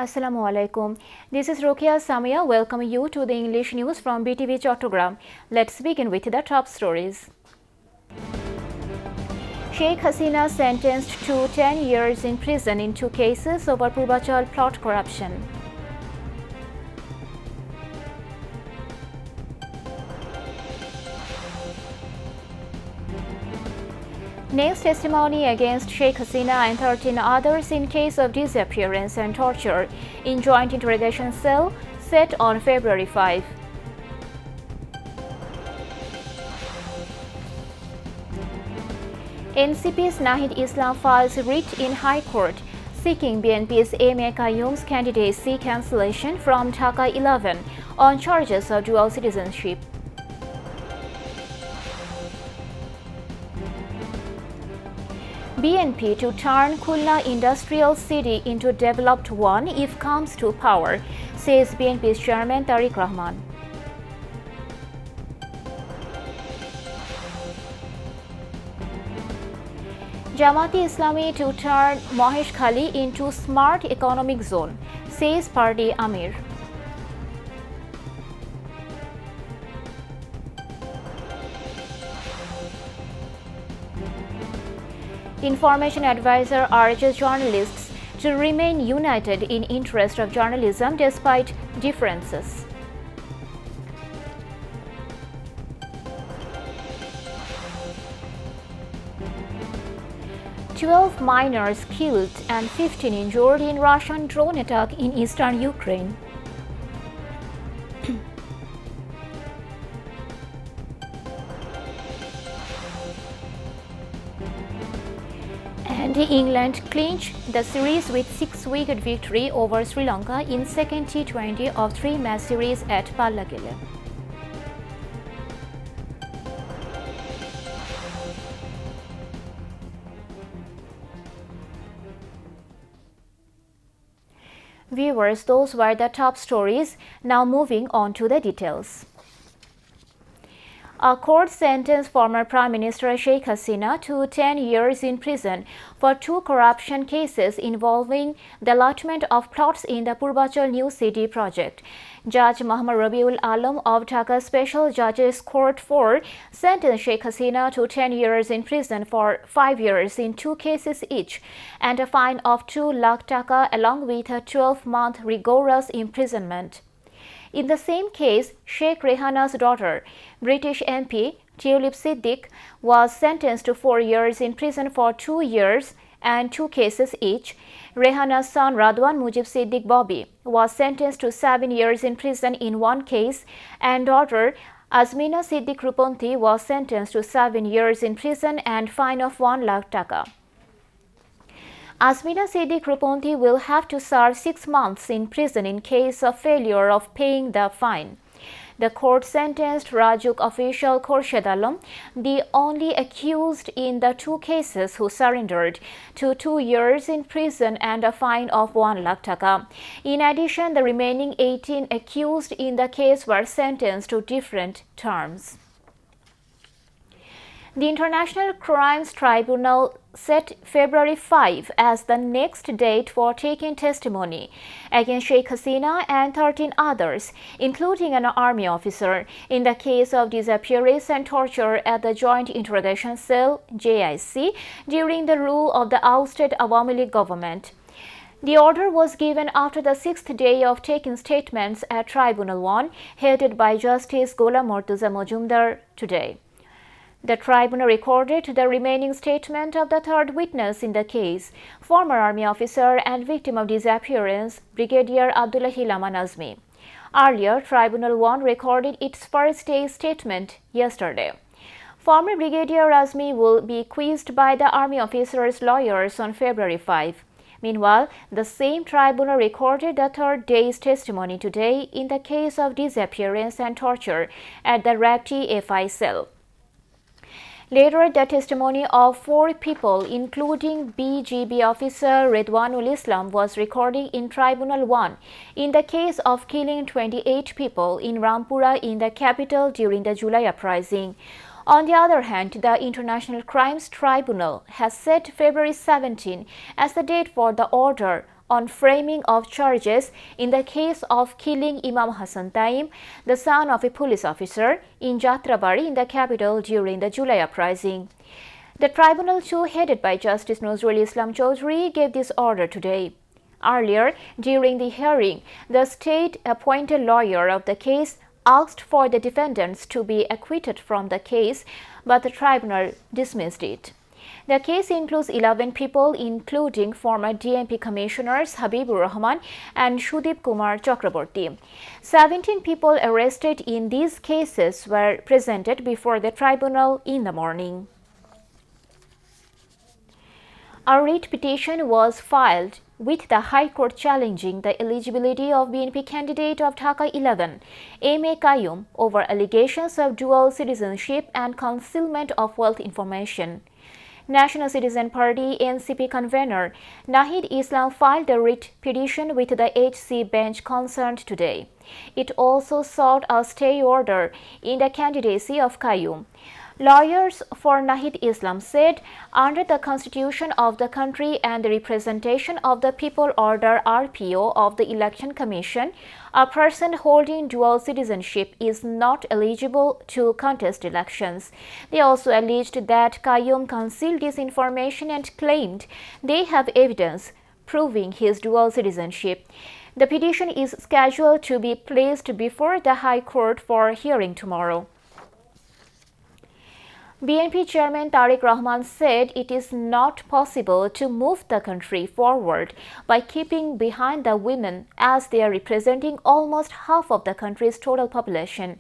Assalamu alaikum. This is Rokia Samia welcoming you to the English news from Btv-Chattogram. Let's begin with the top stories. Sheikh Hasina sentenced to 10 years in prison in 2 cases over Purbachal plot corruption. Next testimony against Sheikh Hasina and 13 others in case of disappearance and torture in joint interrogation cell set on February 5. NCP's Nahid Islam files writ in High Court seeking BNP's A.M.A. Qayyum's candidacy cancellation from Dhaka 11 on charges of dual citizenship. BNP to turn Khulna industrial city into developed one if comes to power, says BNP's chairman Tariq Rahman. Jamaati Islami to turn Mahesh Khali into smart economic zone, says party Amir. Information advisor urges journalists to remain united in interest of journalism despite differences. "12 miners killed and 15 injured in Russian drone attack in eastern Ukraine." And England clinched the series with 6-wicket victory over Sri Lanka in second T20 of 3-match series at Pallagele. Viewers, those were the top stories. Now moving on to the details. A court sentenced former Prime Minister Sheikh Hasina to 10 years in prison for 2 corruption cases involving the allotment of plots in the Purbachal New City project. Judge Muhammad Rabiul Alam of Dhaka Special Judges Court 4 sentenced Sheikh Hasina to 10 years in prison for 5 years in 2 cases each and a fine of 2 lakh taka along with a 12-month rigorous imprisonment. In the same case, Sheikh Rehana's daughter, British MP Tulip Siddiq, was sentenced to 4 years in prison for 2 years and 2 cases each. Rehana's son Radwan Mujib Siddiq Bobby was sentenced to 7 years in prison in 1 case, and daughter Azmina Siddiq Ruponti was sentenced to 7 years in prison and fine of 1 lakh taka. Azmina Siddiq Ruponti will have to serve 6 months in prison in case of failure of paying the fine. The court sentenced Rajuk official Khorshid Alam, the only accused in the 2 cases who surrendered, to 2 years in prison and a fine of 1 lakh taka. In addition, the remaining 18 accused in the case were sentenced to different terms. The International Crimes Tribunal set February 5 as the next date for taking testimony against Sheikh Hasina and 13 others, including an army officer, in the case of disappearance and torture at the Joint Interrogation Cell (JIC) during the rule of the ousted Awami League government. The order was given after the 6th day of taking statements at Tribunal 1, headed by Justice Ghulam Murtuza Majumdar today. The tribunal recorded the remaining statement of the 3rd witness in the case, former army officer and victim of disappearance, Brigadier Abdullahi Laman Azmi. Earlier, Tribunal 1 recorded its first day statement yesterday. Former Brigadier Azmi will be quizzed by the army officer's lawyers on February 5. Meanwhile, the same tribunal recorded the 3rd day's testimony today in the case of disappearance and torture at the Rapti FI cell. Later, the testimony of 4 people, including BGB officer Redwanul Islam, was recorded in Tribunal 1 in the case of killing 28 people in Rampura in the capital during the July uprising. On the other hand, the International Crimes Tribunal has set February 17 as the date for the order on framing of charges in the case of killing Imam Hassan Taim, the son of a police officer, in Jatrabari in the capital during the July uprising. The tribunal, too, headed by Justice Nozrul Islam Chaudhry, gave this order today. Earlier, during the hearing, the state-appointed lawyer of the case asked for the defendants to be acquitted from the case, but the tribunal dismissed it. The case includes 11 people, including former DMP commissioners Habibur Rahman and Sudip Kumar Chakraborty. 17 people arrested in these cases were presented before the tribunal in the morning. A writ petition was filed with the High Court challenging the eligibility of BNP candidate of Dhaka 11, M.A. Qayyum, over allegations of dual citizenship and concealment of wealth information. National Citizen Party NCP convener Nahid Islam filed a writ petition with the HC bench concerned today. It also sought a stay order in the candidacy of Qayyum. Lawyers for Nahid Islam said, under the Constitution of the country and the Representation of the People Order (RPO) of the Election Commission, a person holding dual citizenship is not eligible to contest elections. They also alleged that Qayyum concealed this information and claimed they have evidence proving his dual citizenship. The petition is scheduled to be placed before the High Court for hearing tomorrow. BNP Chairman Tariq Rahman said it is not possible to move the country forward by keeping behind the women, as they are representing almost half of the country's total population.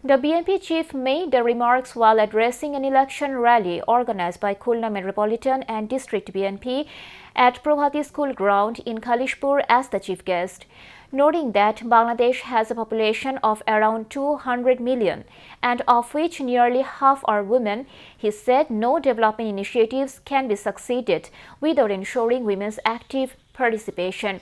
The BNP chief made the remarks while addressing an election rally organized by Khulna Metropolitan and District BNP at Probhati School Ground in Khalishpur as the chief guest. Noting that Bangladesh has a population of around 200 million, and of which nearly half are women, he said no development initiatives can be succeeded without ensuring women's active participation.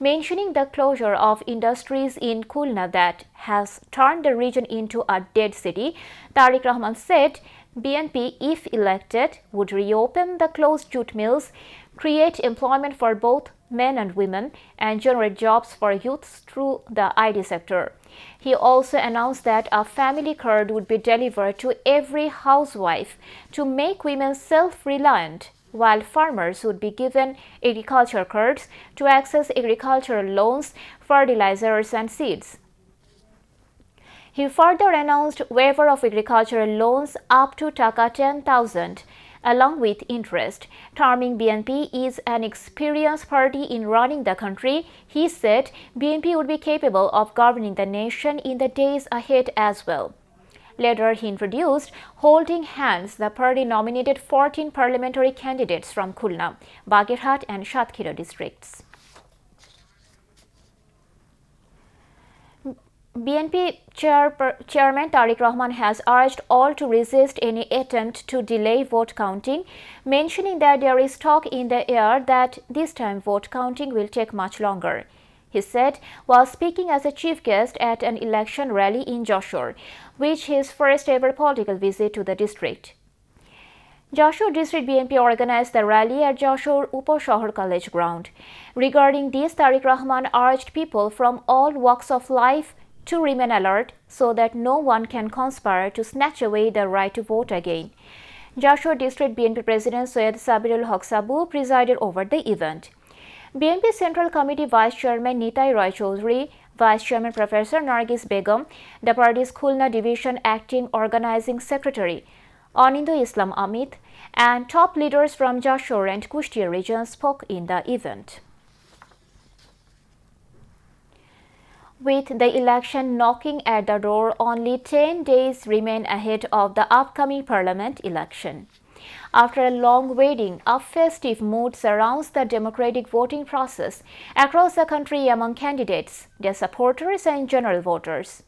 Mentioning the closure of industries in Khulna that has turned the region into a dead city, Tariq Rahman said BNP, if elected, would reopen the closed jute mills, create employment for both men and women, and generate jobs for youths through the IT sector. He also announced that a family card would be delivered to every housewife to make women self-reliant, while farmers would be given agriculture cards to access agricultural loans, fertilizers, and seeds. He further announced waiver of agricultural loans up to Taka 10,000. Along with interest, terming BNP is an experienced party in running the country. He said BNP would be capable of governing the nation in the days ahead as well. Later, he introduced Holding Hands. The party nominated 14 parliamentary candidates from Khulna, Bagirhat and Satkhira districts. BNP Chairman Tariq Rahman has urged all to resist any attempt to delay vote counting, mentioning that there is talk in the air that this time vote counting will take much longer. He said while speaking as a chief guest at an election rally in Joshore, which his first ever political visit to the district. Joshore District BNP organized the rally at Joshore Upo-Shohor College ground. Regarding this, Tariq Rahman urged people from all walks of life to remain alert so that no one can conspire to snatch away the right to vote again. Joshore District BNP President Syed Sabirul Haq Sabu presided over the event. BNP Central Committee Vice Chairman Nitai Roy Chaudhry, Vice Chairman Professor Nargis Begum, the party's Khulna Division Acting Organizing Secretary Anindo Islam Amit, and top leaders from Joshore and Kushtia regions spoke in the event. With the election knocking at the door, only 10 days remain ahead of the upcoming parliament election. After a long waiting, a festive mood surrounds the democratic voting process across the country among candidates, their supporters, and general voters.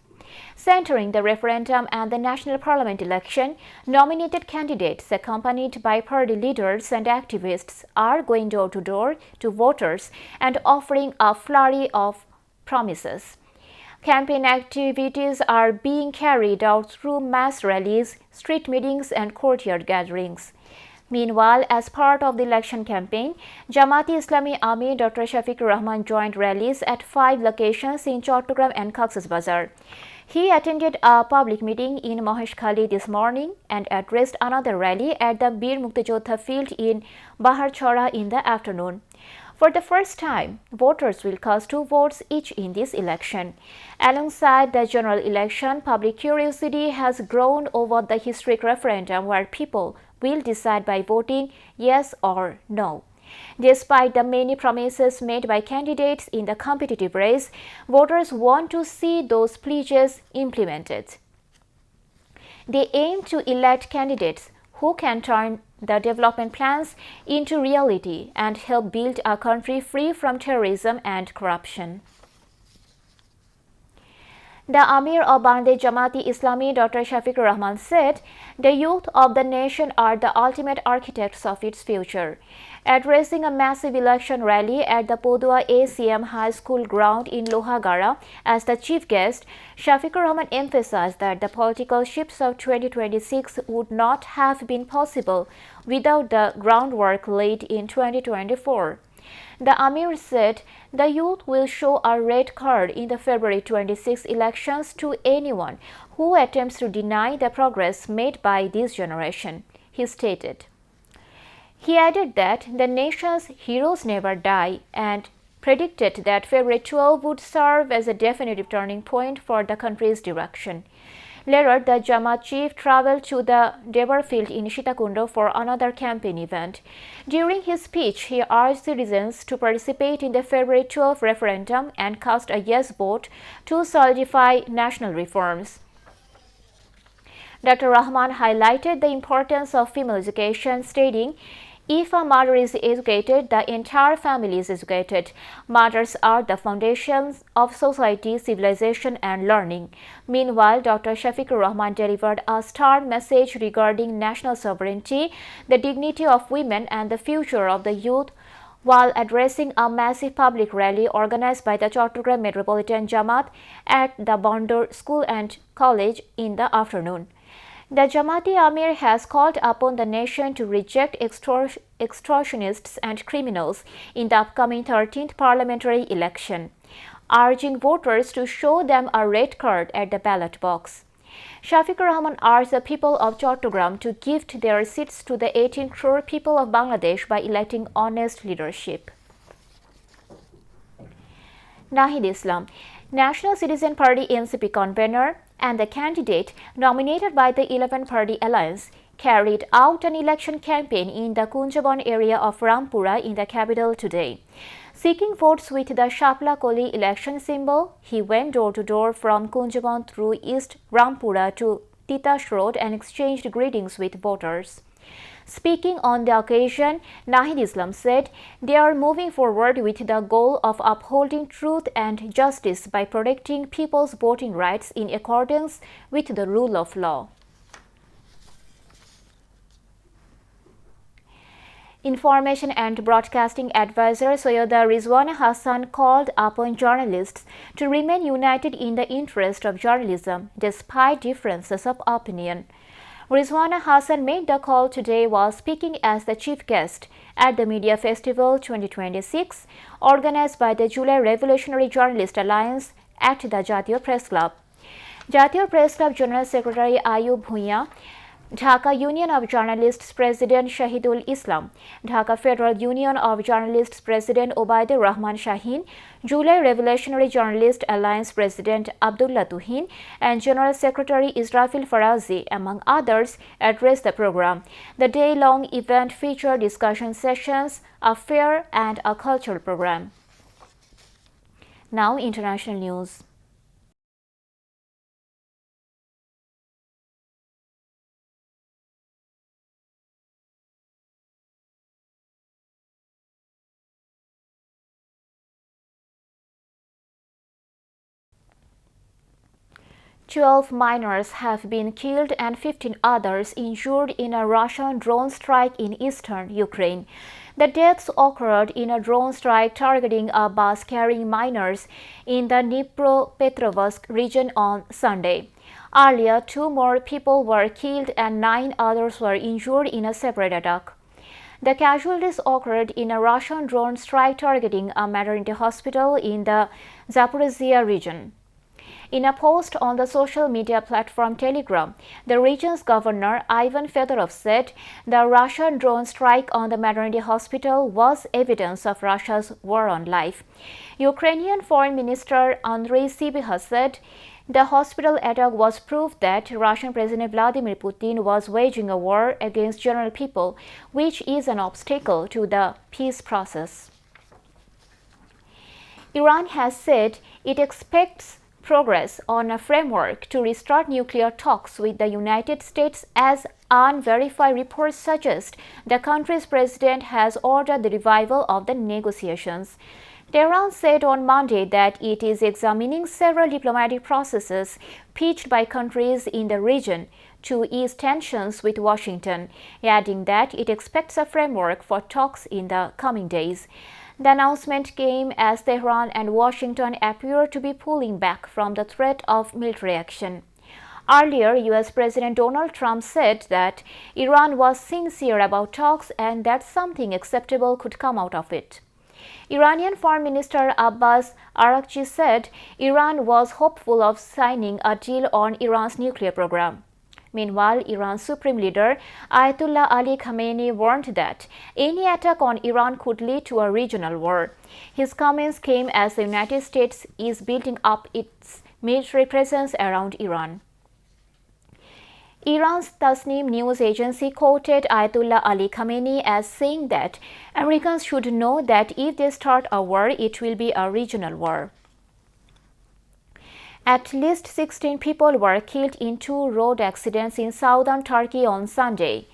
Centering the referendum and the national parliament election, nominated candidates accompanied by party leaders and activists are going door to door to voters and offering a flurry of promises. Campaign activities are being carried out through mass rallies, street meetings, and courtyard gatherings. Meanwhile, as part of the election campaign, Jamaat-e-Islami Amir Dr. Shafiqur Rahman joined rallies at 5 locations in Chattogram and Cox's Bazar. He attended a public meeting in Maheshkhali this morning and addressed another rally at the Bir Muktijodha field in Baharchora in the afternoon. For the first time, voters will cast 2 votes each in this election. Alongside the general election, public curiosity has grown over the historic referendum where people will decide by voting yes or no. Despite the many promises made by candidates in the competitive race, voters want to see those pledges implemented. They aim to elect candidates who can turn the development plans into reality and help build a country free from terrorism and corruption. The Amir of Bangladesh Jamaat-e-Islami Dr. Shafiqur Rahman said, "The youth of the nation are the ultimate architects of its future." Addressing a massive election rally at the Podua ACM High School ground in Lohagara as the chief guest, Shafiqur Rahman emphasized that the political shifts of 2026 would not have been possible without the groundwork laid in 2024. The Amir said the youth will show a red card in the February 26 elections to anyone who attempts to deny the progress made by this generation, he stated. He added that the nation's heroes never die and predicted that February 12 would serve as a definitive turning point for the country's direction. Later, the Jamaat chief traveled to the Debar field in Sitakundo for another campaign event. During his speech, he urged citizens to participate in the February 12 referendum and cast a yes vote to solidify national reforms. Dr. Rahman highlighted the importance of female education, stating, "If a mother is educated, the entire family is educated. Mothers are the foundations of society, civilization, and learning." Meanwhile, Dr. Shafiqur Rahman delivered a stern message regarding national sovereignty, the dignity of women, and the future of the youth, while addressing a massive public rally organized by the Chattogram Metropolitan Jamaat at the Bondur School and College in the afternoon. The Jamaati Amir has called upon the nation to reject extortionists and criminals in the upcoming 13th parliamentary election, urging voters to show them a red card at the ballot box. Shafiqur Rahman urged the people of Chattogram to gift their seats to the 18 crore people of Bangladesh by electing honest leadership. Nahid Islam, National Citizen Party NCP convener and the candidate nominated by the 11-party alliance, carried out an election campaign in the Kunjaban area of Rampura in the capital today. Seeking votes with the Shapla Koli election symbol, he went door to door from Kunjaban through East Rampura to Titash Road and exchanged greetings with voters. Speaking on the occasion, Nahid Islam said they are moving forward with the goal of upholding truth and justice by protecting people's voting rights in accordance with the rule of law. Information and Broadcasting Advisor Sayyida Rizwana Hassan called upon journalists to remain united in the interest of journalism despite differences of opinion. Rizwana Hassan made the call today while speaking as the chief guest at the Media Festival 2026 organized by the July Revolutionary Journalist Alliance at the Jatiyo Press Club. Jatiyo Press Club General Secretary Ayub Bhuiya, Dhaka Union of Journalists President Shahidul Islam, Dhaka Federal Union of Journalists President Obaidur Rahman Shaheen, July Revolutionary Journalist Alliance President Abdullah Tuhin, and General Secretary Israfil Farazi, among others, addressed the program. The day-long event featured discussion sessions, a fair, and a cultural program. Now, international news. Twelve miners have been killed and 15 others injured in a Russian drone strike in eastern Ukraine. The deaths occurred in a drone strike targeting a bus carrying miners in the Dnipropetrovsk region on Sunday. Earlier, 2 more people were killed and 9 others were injured in a separate attack. The casualties occurred in a Russian drone strike targeting a maternity hospital in the Zaporizhia region. In a post on the social media platform Telegram, the region's governor Ivan Fedorov said the Russian drone strike on the maternity hospital was evidence of Russia's war on life. Ukrainian Foreign Minister Andrei Sybiha said the hospital attack was proof that Russian President Vladimir Putin was waging a war against general people, which is an obstacle to the peace process. Iran has said it expects progress on a framework to restart nuclear talks with the United States as unverified reports suggest the country's president has ordered the revival of the negotiations. Tehran said on Monday that it is examining several diplomatic processes pitched by countries in the region to ease tensions with Washington, adding that it expects a framework for talks in the coming days. The announcement came as Tehran and Washington appear to be pulling back from the threat of military action. Earlier, U.S. President Donald Trump said that Iran was sincere about talks and that something acceptable could come out of it. Iranian Foreign Minister Abbas Araghchi said Iran was hopeful of signing a deal on Iran's nuclear program. Meanwhile, Iran's Supreme Leader Ayatollah Ali Khamenei warned that any attack on Iran could lead to a regional war. His comments came as the United States is building up its military presence around Iran. Iran's Tasnim news agency quoted Ayatollah Ali Khamenei as saying that Americans should know that if they start a war, it will be a regional war. At least 16 people were killed in 2 road accidents in southern Turkey on Sunday.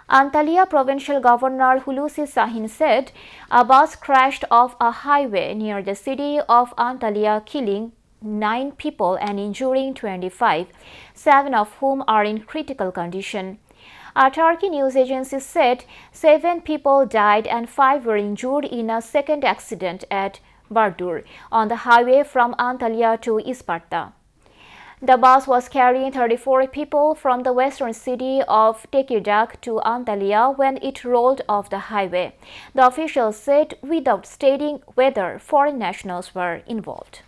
Antalya Provincial Governor Hulusi Sahin said a bus crashed off a highway near the city of Antalya, killing 9 people and injuring 25, 7 of whom are in critical condition. A Turkey news agency said 7 people died and 5 were injured in a second accident at Bardur on the highway from Antalya to Isparta. The bus was carrying 34 people from the western city of Tekirdağ to Antalya when it rolled off the highway, the officials said without stating whether foreign nationals were involved.